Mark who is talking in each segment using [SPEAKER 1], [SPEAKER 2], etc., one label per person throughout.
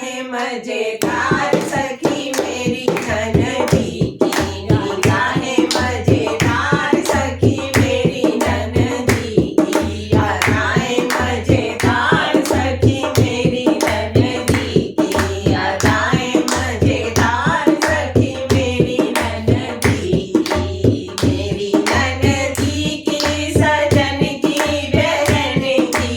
[SPEAKER 1] निगाहें मजेदार सखी मेरी ननदी की निगाहें मजेदार सखी मेरी ननदी की अदाएं मजेदार सखी मेरी ननदी की अदाएं मजेदार सखी मेरी ननदी की मेरी ननदी की सजन की बहन की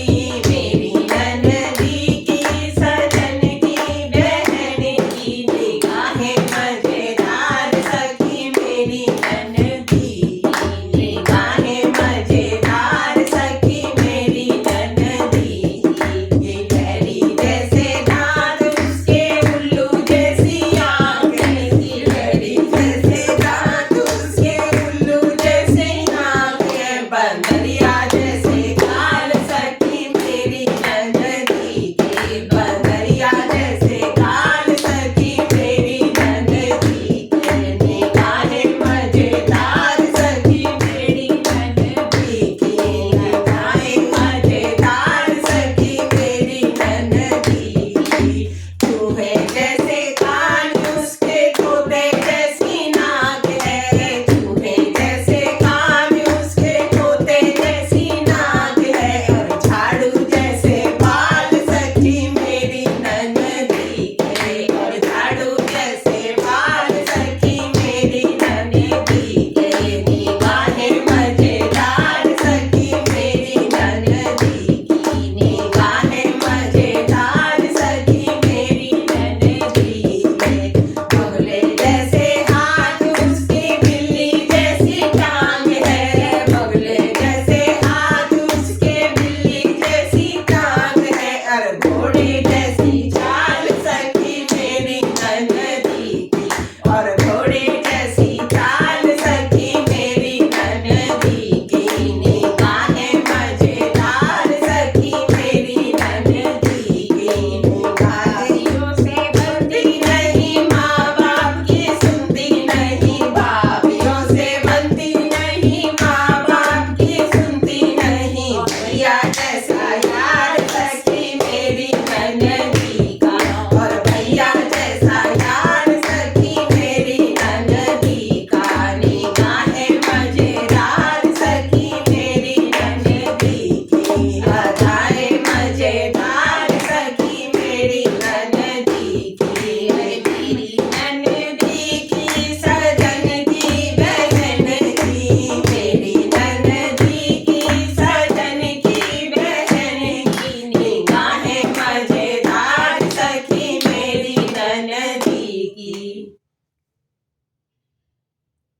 [SPEAKER 1] मेरी ननदी की सजन की बहन की निगाहें मजेदार सखी मेरी ननदी की निगाहें मजेदार सखी मेरी ननदी की लहरी जैसे दांत उसके उल्लू जैसी आंखें की लहरी जैसे दांत उसके उल्लू जैसी आंखें बंदरिया जैसे गाल सखी मेरी ननदी की बंदरिया जैसे गाल सखी मेरी ननदी की निगाहें मजेदार सखी मेरी ननदी की निगाहें मजेदार सखी मेरी ननदी की चूहे जैसे कान उसके तोते जैसी नाक है चूहे जैसे कान उसके तोते जैसी नाक है और झाड़ू जैसे बाल सखी मेरी ननदी के और झाड़ू जैसे बाल सखी मेरी ननदी के निगाहें मजेदार सखी मेरी ननदी की निगाहें मजेदार सखी मेरी ननदी के बगले जैसे हाथ उसकी बिल्ली जैसी टांग है बगले जैसे हाथ उसके बिल्ली जैसी टांग है और घोड़े जैसी चाल सखी मेरी ननदी की और घोड़े जैसी चाल सखी मेरी ननदी की निगाहें मजेदार सखी मेरी ननदी की निगाहों से बनती नहीं माँ बाप की सुनती नहीं भाभीयों से बनती नहीं माँ बाप की सुनती नहीं भैया जैसा यार सखी मेरी ननदी का और भैया जैसा यार सखी मेरी ननदी का निगाहें मजेदार सखी मेरी ननदी की अदाएं मजेदार सखी मेरी ननदी की मेरी ननदी की सजन की बहन की मेरी ननदी की सजन की बहन की निगाहें मजेदार सखी मेरी ननदी की।